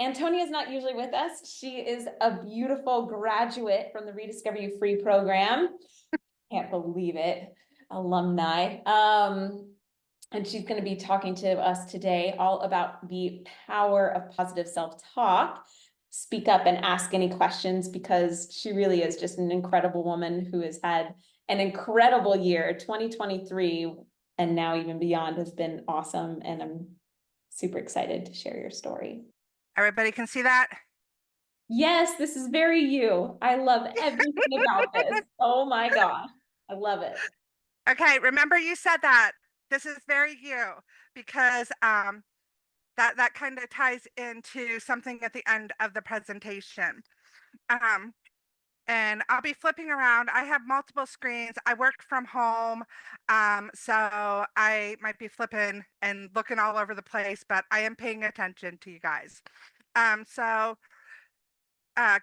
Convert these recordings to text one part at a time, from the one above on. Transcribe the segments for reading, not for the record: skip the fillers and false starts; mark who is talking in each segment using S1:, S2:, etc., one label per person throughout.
S1: Antonia is not usually with us. She is a beautiful graduate from the Rediscover You Free program. Can't believe it. Alumni. And she's going to be talking to us today all about the power of positive self-talk. Speak up and ask any questions because she really is just an incredible woman who has had an incredible year. 2023 and now even beyond has been awesome. And I'm super excited to share your story.
S2: Everybody can see that?
S1: Yes, this is very you. I love everything about this. Oh my gosh. I love it.
S2: Okay, remember you said that. This is very you because that kind of ties into something at the end of the presentation. Um, and I'll be flipping around. I have multiple screens. I work from home, so I might be flipping and looking all over the place, but I am paying attention to you guys. So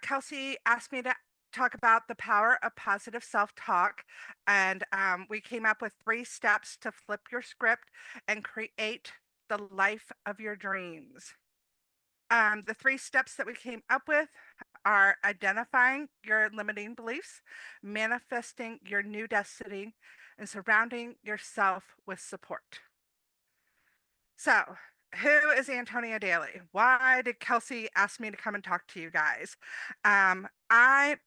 S2: Kelsey asked me to talk about the power of positive self-talk, and we came up with 3 steps to flip your script and create the life of your dreams. The 3 steps that we came up with are identifying your limiting beliefs, manifesting your new destiny, and surrounding yourself with support. So, who is Antonia Daly? Why did Kelsey ask me to come and talk to you guys? I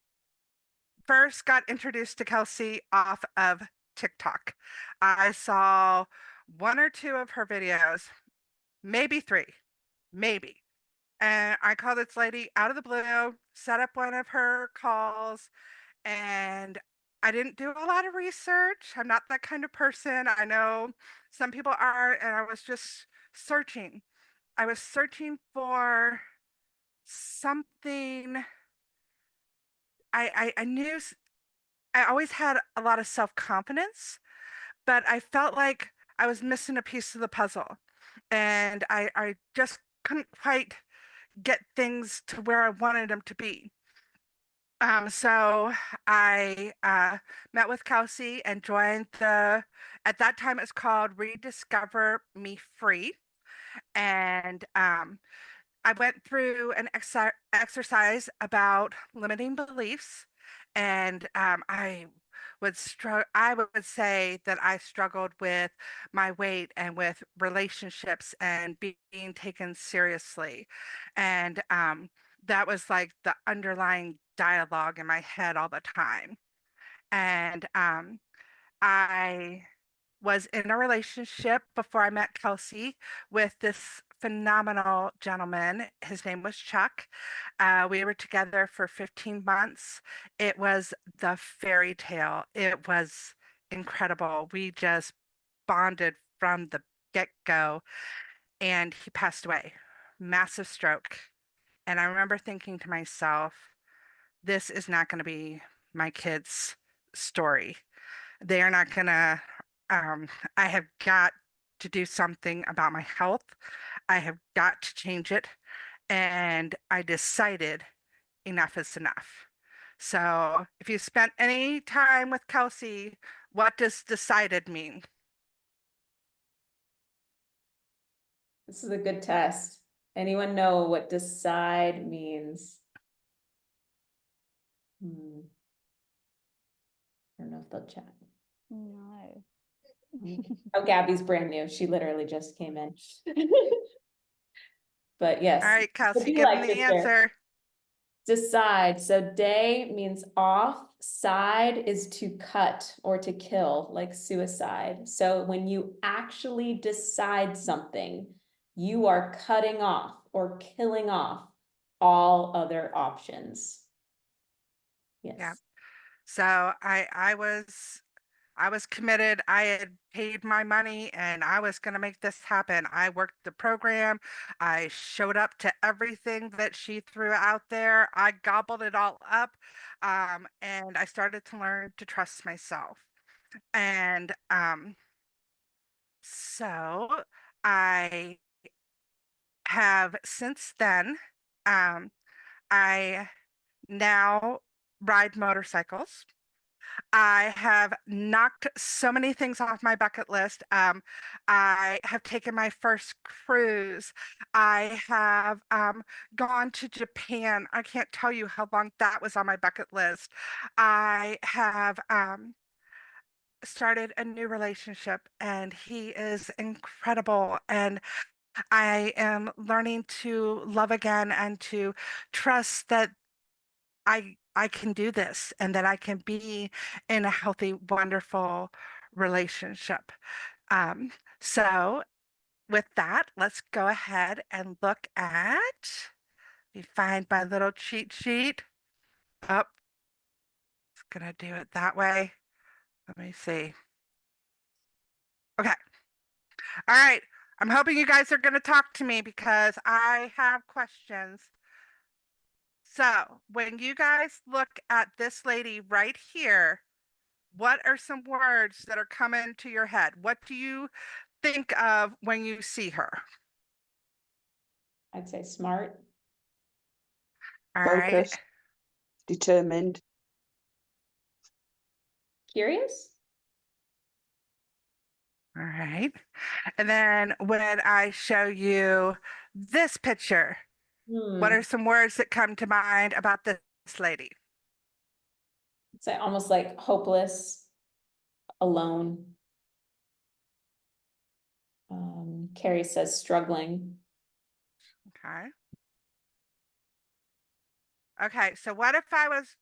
S2: first got introduced to Kelsey off of TikTok. I saw 1 or 2 of her videos, maybe 3, maybe. And I called this lady out of the blue, set up one of her calls, and I didn't do a lot of research. I'm not that kind of person. I know some people are, and I was just searching. I was searching for something. I knew I always had a lot of self-confidence, but I felt like I was missing a piece of the puzzle. And I just couldn't quite get things to where I wanted them to be. So I met with Kelsey and joined at that time it's called Rediscover Me Free. And I went through an exercise about limiting beliefs, and I would say that I struggled with my weight and with relationships and being taken seriously, and that was like the underlying dialogue in my head all the time. And I was in a relationship before I met Kelsey with this phenomenal gentleman. His name was Chuck. We were together for 15 months. It was the fairy tale. It was incredible. We just bonded from the get-go, and he passed away. Massive stroke. And I remember thinking to myself, this is not going to be my kids' story. They are not gonna, um, I have got to do something about my health. I have got to change it. And I decided enough is enough. So if you spent any time with Kelsey, what does decided mean?
S1: This is a good test. Anyone know what decide means? I don't know if they'll chat.
S3: No.
S1: Oh, Gabby's brand new. She literally just came in. But yes,
S2: All right,
S1: what
S2: Kelsey,
S1: do you
S2: give them
S1: like
S2: the
S1: to share?
S2: answer.
S1: Decide. So day means off. Side is to cut or to kill, like suicide. So when you actually decide something, you are cutting off or killing off all other options.
S2: Yeah.
S1: Yes.
S2: So I was committed. I had paid my money and I was going to make this happen. I worked the program. I showed up to everything that she threw out there. I gobbled it all up. And I started to learn to trust myself. And so I have since then, um, I now ride motorcycles. I have knocked so many things off my bucket list. I have taken my first cruise. I have gone to Japan. I can't tell you how long that was on my bucket list. I have started a new relationship, and he is incredible. And I am learning to love again and to trust that I can do this and that I can be in a healthy, wonderful relationship. Um, so with that, let's go ahead and look at, we find my little cheat sheet. Up, it's gonna do it that way. Let me see. Okay. All right. I'm hoping you guys are gonna talk to me because I have questions. So when you guys look at this lady right here, what are some words that are coming to your head? What do you think of when you see her?
S1: I'd say smart.
S2: All right.
S3: Focused, determined,
S1: Curious?
S2: All right. And then when I show you this picture, what
S1: Hmm.
S2: are some words that come to mind about this lady?
S1: It's like almost like hopeless, alone. Carrie says struggling.
S2: Okay. Okay. So what if I was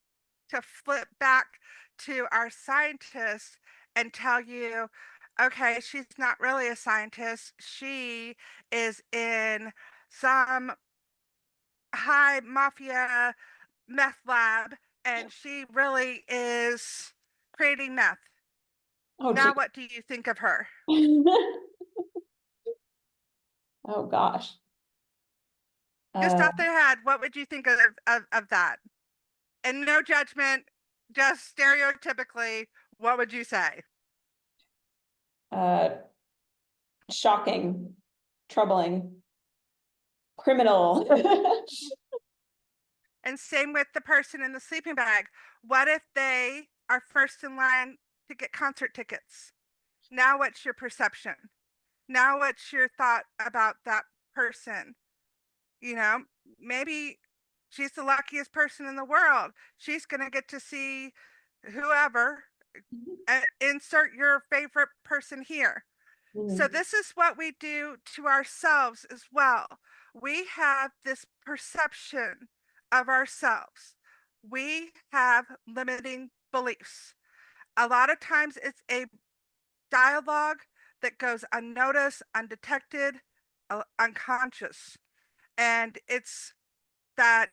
S2: to flip back to our scientist and tell you, okay, she's not really a scientist. She is in some high mafia meth lab and she really is creating meth.
S1: Oh,
S2: Now,
S1: gee.
S2: what do you think of her?
S1: Oh, gosh.
S2: Just
S1: Uh,
S2: off the head, what would you think of that? And no judgment, just stereotypically, what would you say?
S1: uh, shocking, troubling, criminal.
S2: And same with the person in the sleeping bag. What if they are first in line to get concert tickets? Now, what's your perception? Now, what's your thought about that person? You know, maybe she's the luckiest person in the world. She's going to get to see whoever, insert your favorite person here. So,
S1: Mhm.
S2: this is what we do to ourselves as well. We have this perception of ourselves, we have limiting beliefs. A lot of times, it's a dialogue that goes unnoticed, undetected, unconscious. And it's that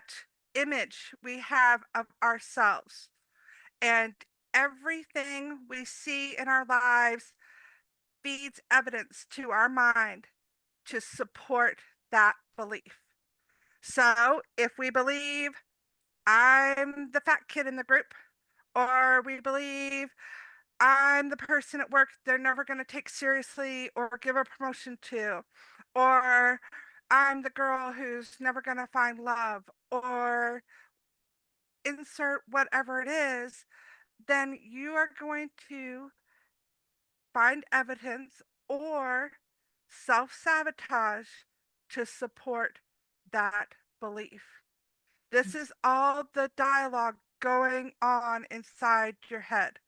S2: image we have of ourselves. And everything we see in our lives feeds evidence to our mind to support that belief. So if we believe I'm the fat kid in the group, or we believe I'm the person at work they're never going to take seriously or give a promotion to, or I'm the girl who's never going to find love, or insert whatever it is, then you are going to find evidence or self sabotage to support that belief. This is all the dialogue going on inside your head.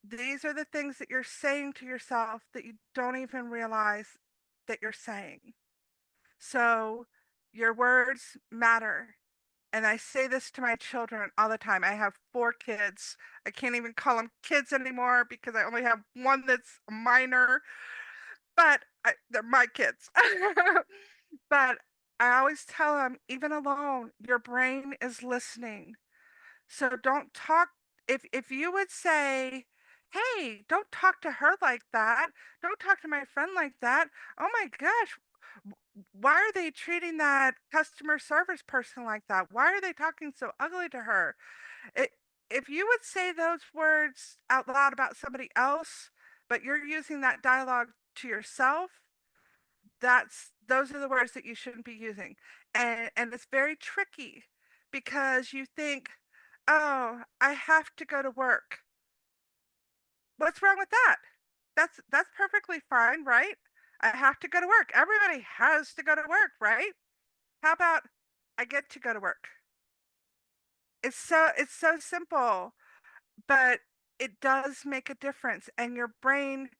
S2: These are the things that you're saying to yourself that you don't even realize that you're saying. So your words matter. And I say this to my children all the time. I have 4 kids. I can't even call them kids anymore because I only have one that's a minor, but they're my kids. But I always tell them, even alone, your brain is listening. So don't talk. If you would say, "Hey, don't talk to her like that. Don't talk to my friend like that." Oh my gosh, why are they treating that customer service person like that? Why are they talking so ugly to her? It, if you would say those words out loud about somebody else, but you're using that dialogue to yourself, those are the words that you shouldn't be using. And it's very tricky because you think, oh, I have to go to work. What's wrong with that? That's perfectly fine, right? I have to go to work. Everybody has to go to work, right? How about I get to go to work? It's so simple, but it does make a difference, and your brain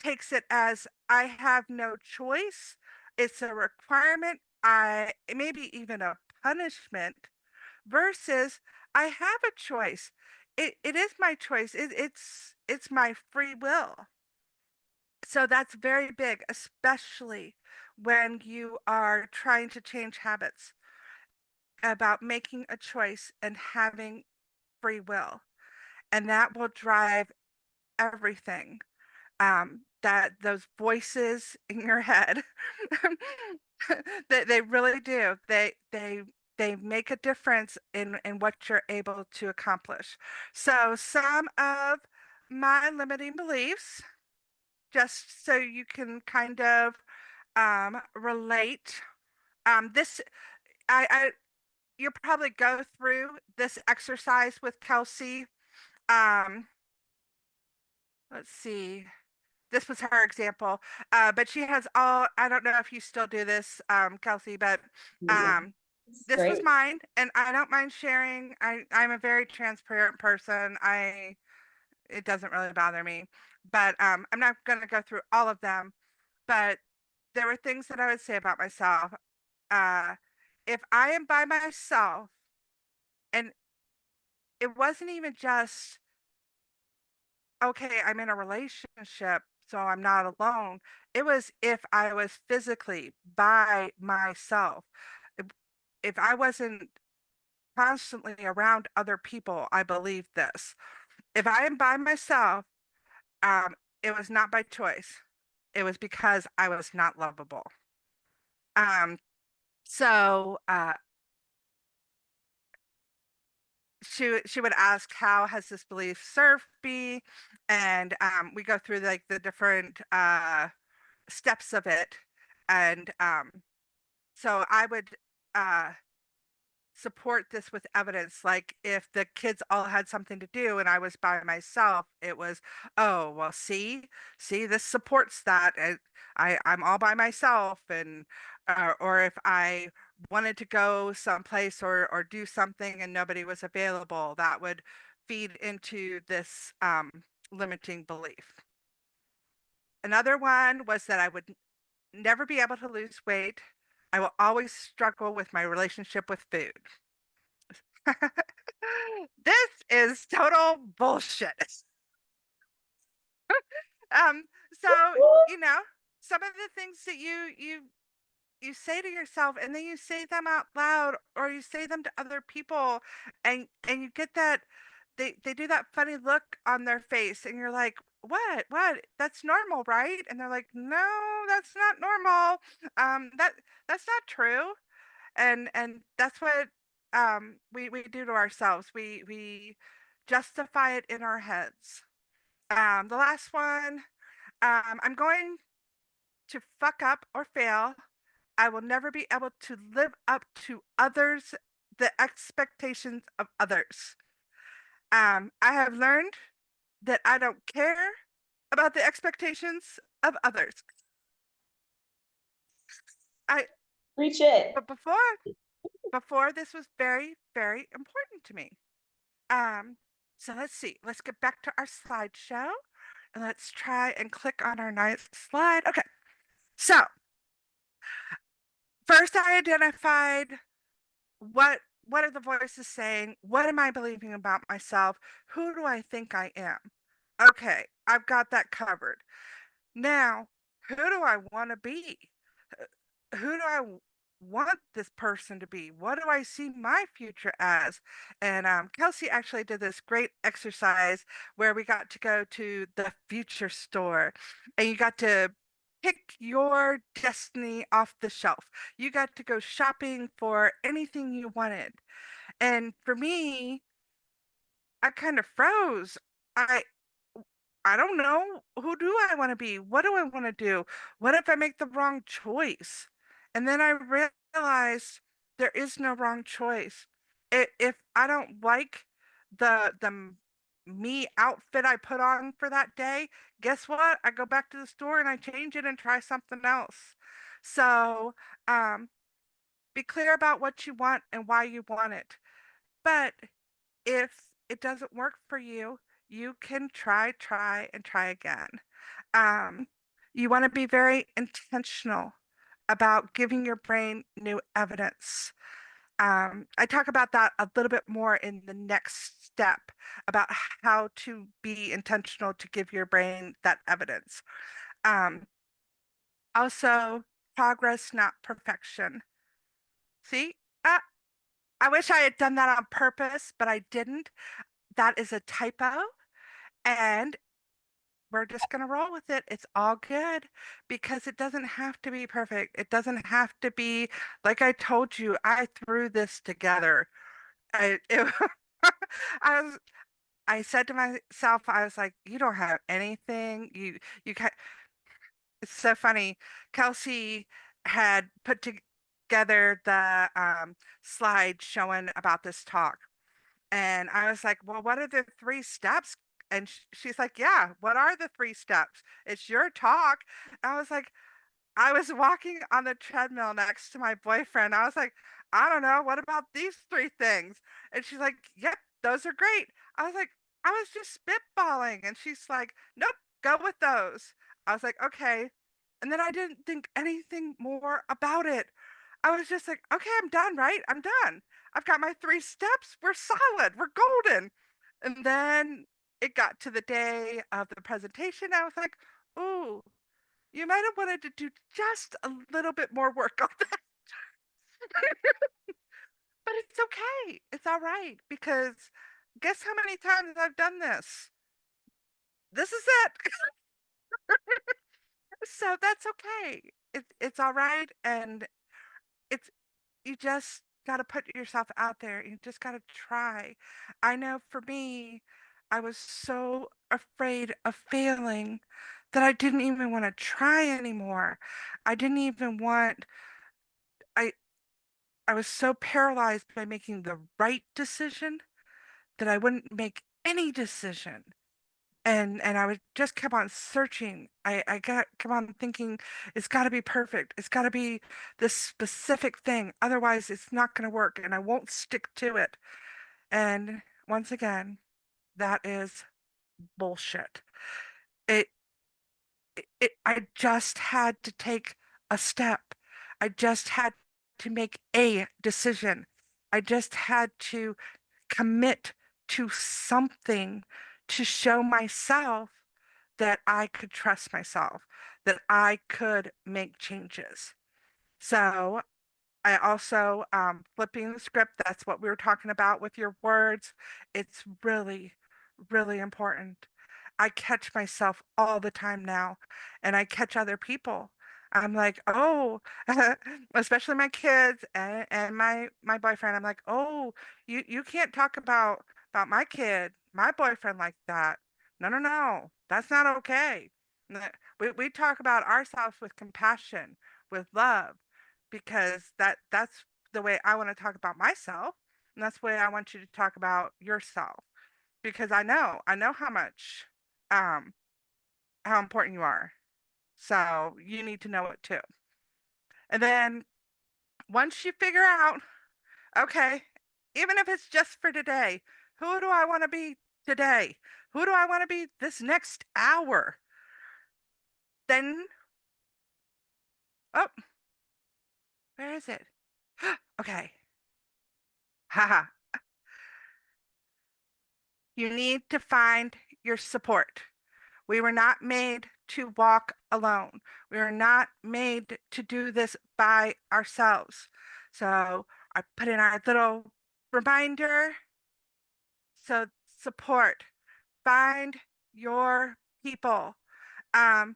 S2: takes it as I have no choice. It's a requirement. I maybe even a punishment versus I have a choice. It is my choice. It's my free will. So that's very big, especially when you are trying to change habits, about making a choice and having free will. And that will drive everything. That those voices in your head, they really do. They make a difference in what you're able to accomplish. So some of my limiting beliefs, just so you can kind of relate. This I you'll probably go through this exercise with Kelsey. Um, let's see. This was her example, but she has all. I don't know if you still do this, Kelsey, but
S1: Yeah,
S2: um,
S1: it's
S2: this was
S1: great.
S2: mine, and I don't mind sharing. I'm a very transparent person. It doesn't really bother me, but I'm not going to go through all of them. But there were things that I would say about myself. Uh, if I am by myself, and it wasn't even just, okay, I'm in a relationship, so I'm not alone. It was if I was physically by myself. If, if I wasn't constantly around other people, I believe this. If I am by myself, it was not by choice. It was because I was not lovable. Um, so she would ask, how has this belief served me? And we go through like the different steps of it. And so I would uh, support this with evidence. Like if the kids all had something to do and I was by myself, it was, oh, well, see, this supports that. And I'm all by myself. And, or if I wanted to go someplace or do something and nobody was available, that would feed into this limiting belief. Another one was that I would never be able to lose weight. I will always struggle with my relationship with food. This is total bullshit. Um, so, you know, some of the things that you say to yourself and then you say them out loud or you say them to other people and you get that they do that funny look on their face and you're like, what, that's normal, right? And they're like, no, that's not normal. That's not true. And that's what we do to ourselves. We justify it in our heads. The last one, I'm going to fuck up or fail. I will never be able to live up to others, the expectations of others. I have learned that I don't care about the expectations of others. I
S1: Reach it.
S2: but before this was very, very important to me. Um, so let's see. Let's get back to our slideshow and let's try and click on our next slide. Okay. So first I identified what are the voices saying? What am I believing about myself? Who do I think I am? Okay, I've got that covered. Now, who do I want to be? Who do I want this person to be? What do I see my future as? And Kelsey actually did this great exercise where we got to go to the future store and you got to pick your destiny off the shelf. You got to go shopping for anything you wanted. And for me, I kind of froze. I I don't know. Who do I want to be? What do I want to do? What if I make the wrong choice? And then I realized there is no wrong choice. If I don't like the me outfit I put on for that day, guess what? I go back to the store and I change it and try something else. So, um, be clear about what you want and why you want it. But if it doesn't work for you, you can try, and try again. Um, you want to be very intentional about giving your brain new evidence. I talk about that a little bit more in the next step about how to be intentional to give your brain that evidence. Um, also, progress, not perfection. See, I wish I had done that on purpose, but I didn't. That is a typo, and we're just going to roll with it. It's all good because it doesn't have to be perfect. It doesn't have to be like I told you, I threw this together. It, I was I said to myself, I was like, you don't have anything. You can It's so funny. Kelsey had put together the slide showing about this talk. And I was like, well, what are the three steps? And she's like, yeah, what are the three steps? It's your talk. I was like, I was walking on the treadmill next to my boyfriend. I was like, I don't know. What about these three things? And she's like, yep, those are great. I was like, I was just spitballing. And she's like, nope, go with those. I was like, okay. And then I didn't think anything more about it. I was just like, okay, I'm done, right? I'm done. I've got my three steps. We're solid. We're golden. And then it got to the day of the presentation. I was like, ooh, you might have wanted to do just a little bit more work on that, but it's okay. It's all right because guess how many times I've done this? This is it. So that's okay. It's all right, and it's you just got to put yourself out there. You just got to try. I know for me, I was so afraid of failing that I didn't even want to try anymore. I didn't even want I I was so paralyzed by making the right decision that I wouldn't make any decision. And I would just kept on searching. I kept on thinking it's got to be perfect. It's got to be this specific thing. Otherwise, it's not going to work and I won't stick to it. And once again, that is bullshit. It, I just had to take a step. I just had to make a decision. I just had to commit to something to show myself that I could trust myself, that I could make changes. So I also, flipping the script, that's what we were talking about with your words. It's really, really important. I catch myself all the time now, and I catch other people. I'm like, oh, especially my kids and my boyfriend. I'm like, oh, you can't talk about my kid, my boyfriend like that. No, no, no, that's not okay. We talk about ourselves with compassion, with love because that's the way I want to talk about myself, and that's the way I want you to talk about yourself because I know um how important you are. So you need to know it too. And then once you figure out, okay, even if it's just for today, who do I want to be today? Who do I want to be this next hour? Then, oh, where is it? Okay. Haha. You need to find your support. We were not made to walk alone. We are not made to do this by ourselves. So I put in our little reminder. So support, find your people. Um,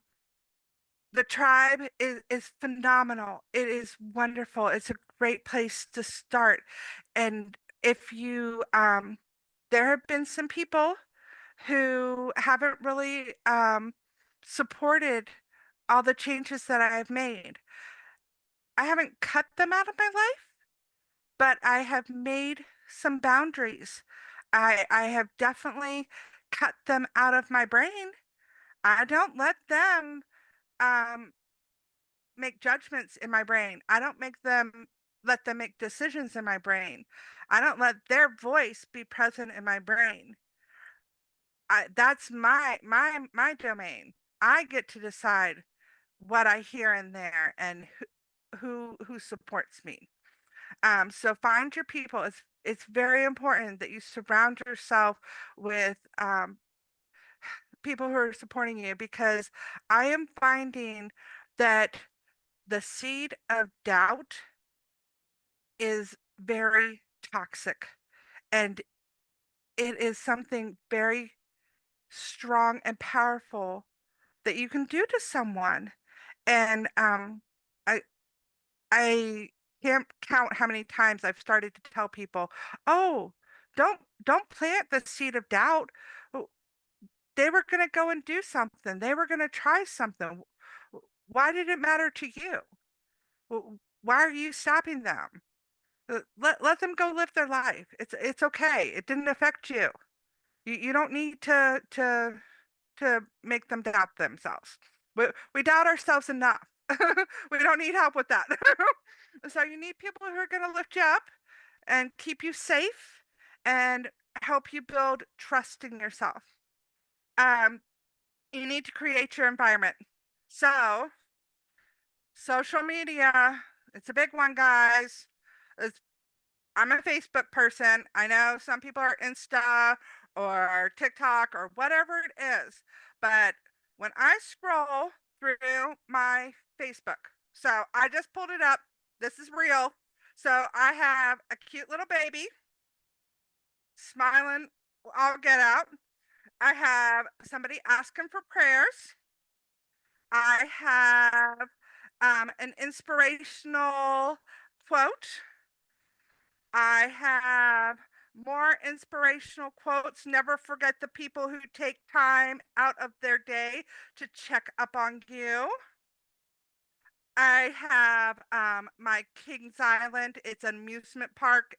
S2: the tribe is phenomenal. It is wonderful. It's a great place to start. And if you, there have been some people who haven't really supported all the changes that I've made. I haven't cut them out of my life, but I have made some boundaries. I have definitely cut them out of my brain. I don't let them um, make judgments in my brain. I don't let them make decisions in my brain. I don't let their voice be present in my brain. That's my domain. I get to decide what I hear in there and who supports me. So find your people. It's very important that you surround yourself with people who are supporting you, because I am finding that the seed of doubt is very toxic, and it is something very strong and powerful that you can do to someone. And I I can't count how many times I've started to tell people, "Oh, don't plant the seed of doubt. W- They were going to go and do something. They were going to try something. Why did it matter to you? Why are you stopping them? Let them go live their life. It's okay. It didn't affect you. You don't need to make them doubt themselves. We doubt ourselves enough. We don't need help with that. So you need people who are going to lift you up and keep you safe and help you build trust in yourself. Um, you need to create your environment. So social media, it's a big one, guys. It's I'm a Facebook person. I know some people are Insta or TikTok or whatever it is, but when I scroll through my Facebook, so I just pulled it up. This is real. So I have a cute little baby smiling, I'll get out. I have somebody asking for prayers. I have an inspirational quote. I have more inspirational quotes. Never forget the people who take time out of their day to check up on you. I have my Kings Island. It's an amusement park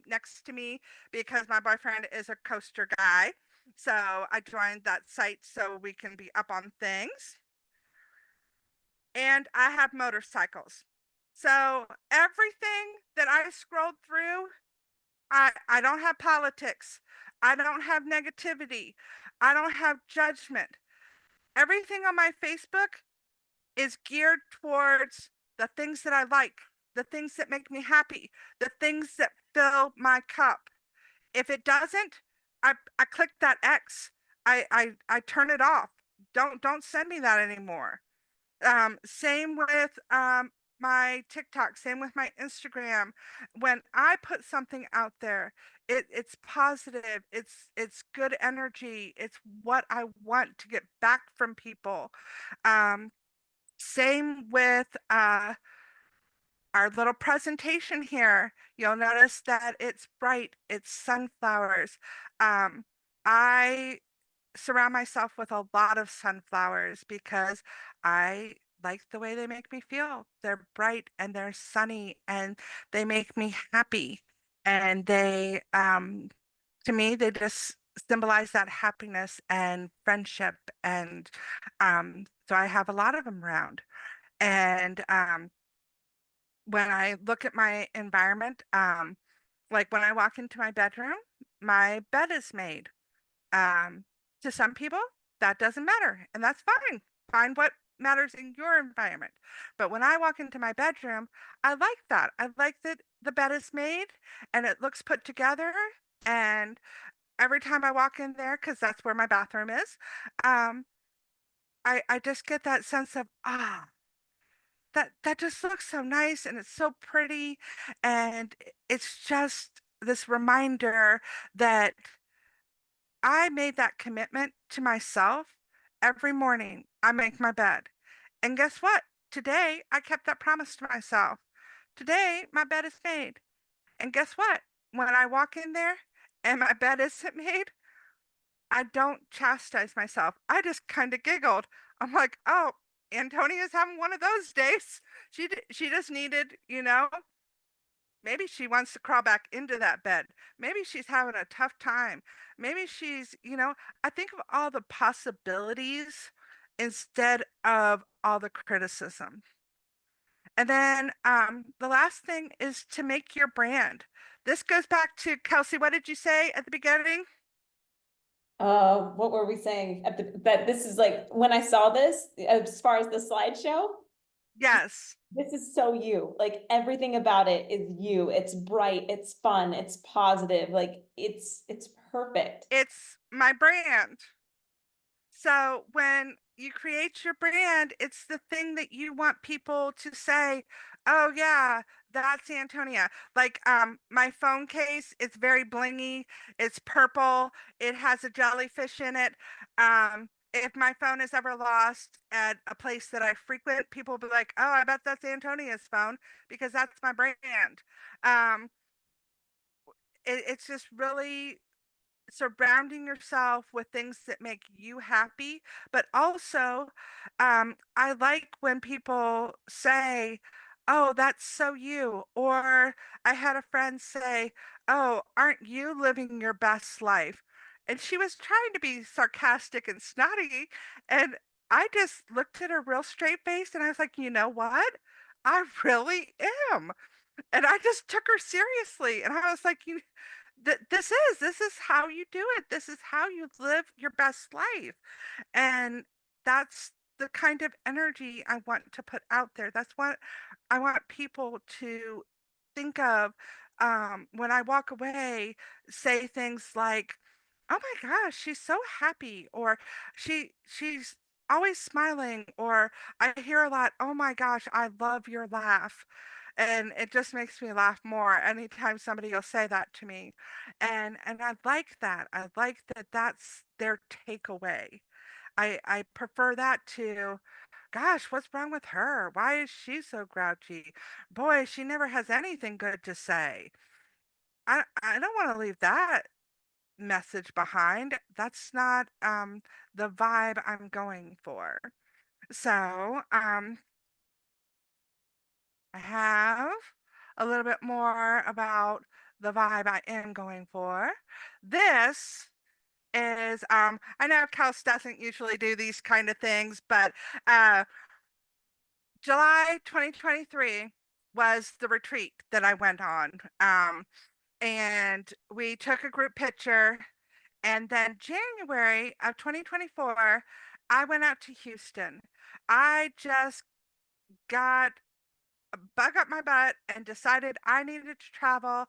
S2: next to me because my boyfriend is a coaster guy. So I joined that site so we can be up on things. And I have motorcycles. So everything that I scrolled through, I don't have politics. I don't have negativity. I don't have judgment. Everything on my Facebook is geared towards the things that I like, the things that make me happy, the things that fill my cup. If it doesn't, I click that X. I turn it off. Don't send me that anymore. Same with my TikTok, same with my Instagram. When I put something out there, it's positive, it's good energy, it's what I want to get back from people. Um, Same with our little presentation here. You'll notice that it's bright, it's sunflowers. I surround myself with a lot of sunflowers because I like the way they make me feel. They're bright and they're sunny and they make me happy. And to me, they just symbolize that happiness and friendship. And so I have a lot of them around. And when I look at my environment, like when I walk into my bedroom, my bed is made. Um, to some people, that doesn't matter, and that's fine. Find what matters in your environment. But when I walk into my bedroom, I like that. I like that the bed is made and it looks put together. And every time I walk in there, because that's where my bathroom is, um, I just get that sense of that just looks so nice and it's so pretty, and it's just this reminder that I made that commitment to myself. Every morning. I make my bed. And guess what? Today, I kept that promise to myself. Today, my bed is made. And guess what? When I walk in there and my bed isn't made, I don't chastise myself. I just kind of giggled. I'm like, oh, Antonia's having one of those days. She just needed, Maybe she wants to crawl back into that bed. Maybe she's having a tough time. Maybe she's, I think of all the possibilities instead of all the criticism. And then the last thing is to make your brand. This goes back to Kelsey. What did you say at the beginning?
S1: What were we saying at that this is like, when I saw this, as far as the slideshow,
S2: Yes,
S1: this is so you, like everything about it is you. It's bright, it's fun, it's positive, like it's perfect.
S2: it's my brand. So when you create your brand, it's the thing that you want people to say, "Oh yeah, that's Antonia." Like my phone case, it's very blingy. It's purple. It has a jellyfish in it. If my phone is ever lost at a place that I frequent, people will be like, "Oh, I bet that's Antonia's phone because that's my brand." Um, it's just really surrounding yourself with things that make you happy, but also, I like when people say, "Oh, that's so you," or I had a friend say, "Oh, aren't you living your best life?" And she was trying to be sarcastic and snotty, and I just looked at her real straight face and I was like, "You know what? I really am." And I just took her seriously, and I was like, "You this is how you do it. This is how you live your best life." And that's the kind of energy I want to put out there. That's what I want people to think of when I walk away, say things like, "Oh my gosh, she's so happy," or she's always smiling, or I hear a lot, "Oh my gosh, I love your laugh." And it just makes me laugh more anytime somebody will say that to me. And I like that. I like that that's their takeaway. I prefer that to, gosh, what's wrong with her? Why is she so grouchy? Boy, she never has anything good to say. I don't want to leave that message behind. That's not the vibe I'm going for. So, I have a little bit more about the vibe I am going for. This is I know Kels doesn't usually do these kind of things, but uh July 2023 was the retreat that I went on. And we took a group picture, and then January of 2024 I went out to Houston. I just got a bug up my butt and decided I needed to travel,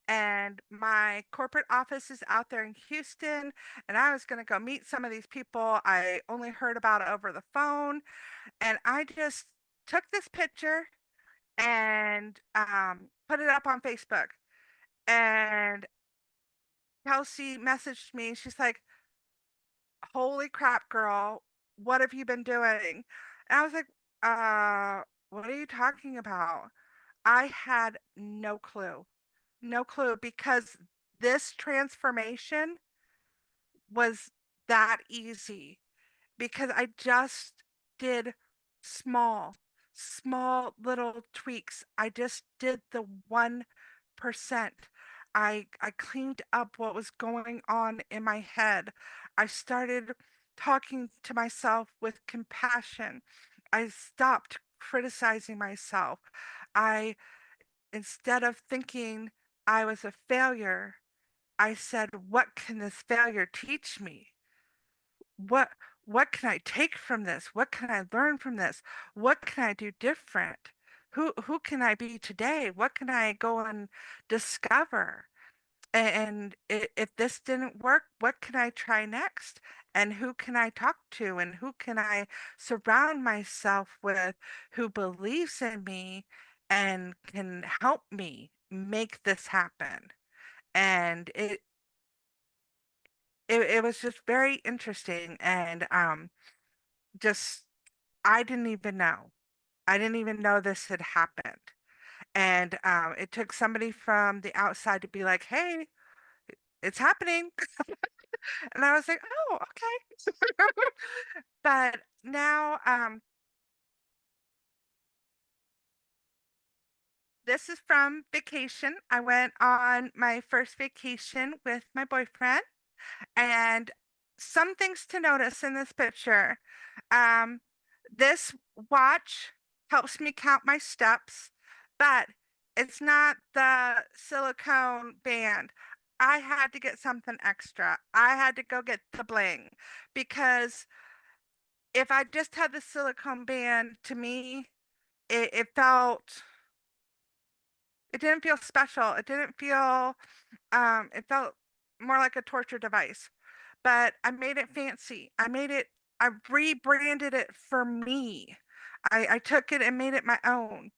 S2: and my corporate office is out there in Houston, and I was going to go meet some of these people I only heard about over the phone. And I just took this picture and put it up on Facebook. And Kelsey messaged me. She's like, "Holy crap, girl, what have you been doing?" And I was like, what are you talking about?" I had no clue, no clue, because this transformation was that easy, because I just did small, small little tweaks. I just did the 1%. I cleaned up what was going on in my head. I started talking to myself with compassion. I stopped criticizing myself. I Instead of thinking I was a failure, I said, "What can this failure teach me? What what can I take from this? What can I learn from this? What can I do different? Who can I be today? What can I go and discover? And if this didn't work, what can I try next? And who can I talk to? And who can I surround myself with who believes in me and can help me make this happen?" And it was just very interesting, and just I didn't even know. I didn't even know this had happened. And it took somebody from the outside to be like, "Hey, it's happening." And I was like, "Oh, okay." But now this is from vacation. I went on my first vacation with my boyfriend, and some things to notice in this picture. Um, this watch helps me count my steps, but it's not the silicone band. I had to get something extra. I had to go get the bling because if I just had the silicone band, to me, it felt, it didn't feel special. It didn't feel, it felt more like a torture device. But I made it fancy. I rebranded it for me. I took it and made it my own.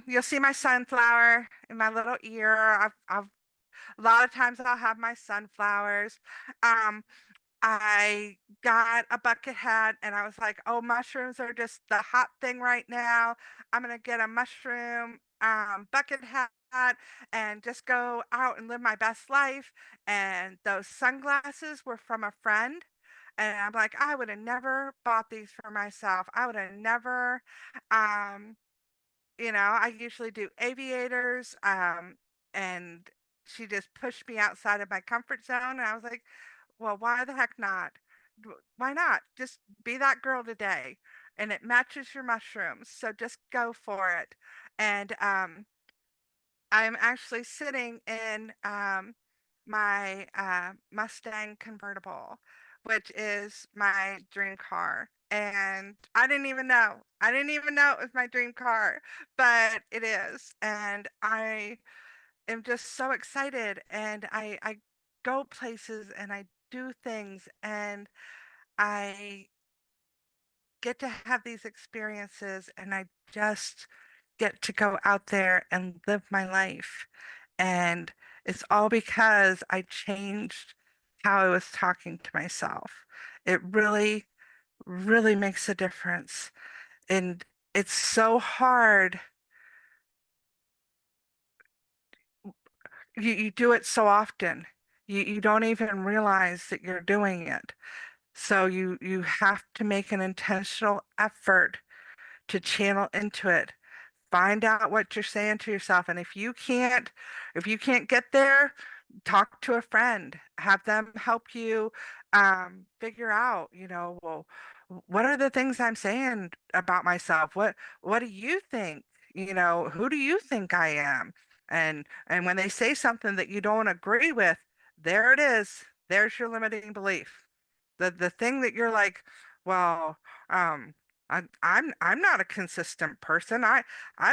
S2: You'll see my sunflower in my little ear. A lot of times I'll have my sunflowers. Um, I got a bucket hat and I was like, oh, mushrooms are just the hot thing right now. I'm gonna get a mushroom bucket hat and just go out and live my best life. And those sunglasses were from a friend. And I'm like, I would have never bought these for myself. I would have never, um, I usually do aviators, and she just pushed me outside of my comfort zone. And I was like, well, why the heck not? Why not? Just be that girl today. And it matches your mushrooms. So just go for it. And I'm actually sitting in my Mustang convertible, which is my dream car. And I didn't even know. I didn't even know it was my dream car, but it is. And I am just so excited. And I go places and I do things and I get to have these experiences and I just get to go out there and live my life. And it's all because I changed how I was talking to myself. It really, really makes a difference. And it's so hard. You do it so often. You don't even realize that you're doing it. So you have to make an intentional effort to channel into it. Find out what you're saying to yourself. And if you can't get there, talk to a friend, have them help you figure out, well, what are the things I'm saying about myself? What do you think? Who do you think I am? And when they say something that you don't agree with, there it is. There's your limiting belief. The thing that you're like, well, um, I'm not a consistent person. I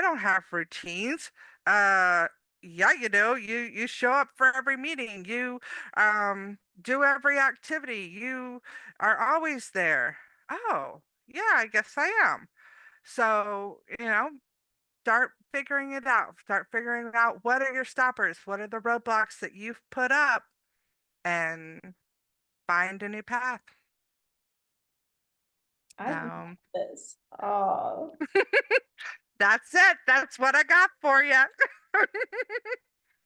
S2: don't have routines. Uh, yeah, you show up for every meeting. You do every activity. You are always there. Oh, yeah, I guess I am. So, start figuring it out. Start figuring out what are your stoppers? What are the roadblocks that you've put up and find a new path.
S1: I love
S2: So
S1: this. Oh.
S2: that's it. That's what I got for you.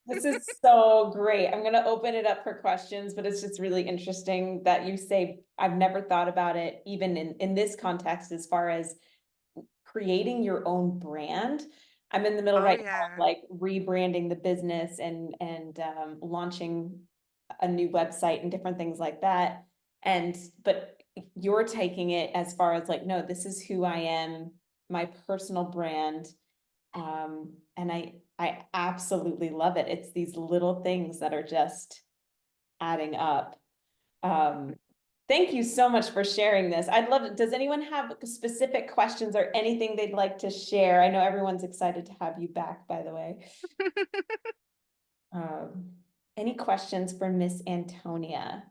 S1: This is so great. I'm going to open it up for questions, but it's just really interesting that you say, I've never thought about it, even in this context, as far as creating your own brand. I'm in the middle
S2: Oh
S1: right now of
S2: yeah.
S1: like rebranding the business and launching a new website and different things like that. But you're taking it as far as like, no, this is who I am, my personal brand. And I absolutely love it. It's these little things that are just adding up. Um, thank you so much for sharing this. I'd love it. Does anyone have specific questions or anything they'd like to share? I know everyone's excited to have you back, by the way. Um, any questions for Miss Antonia?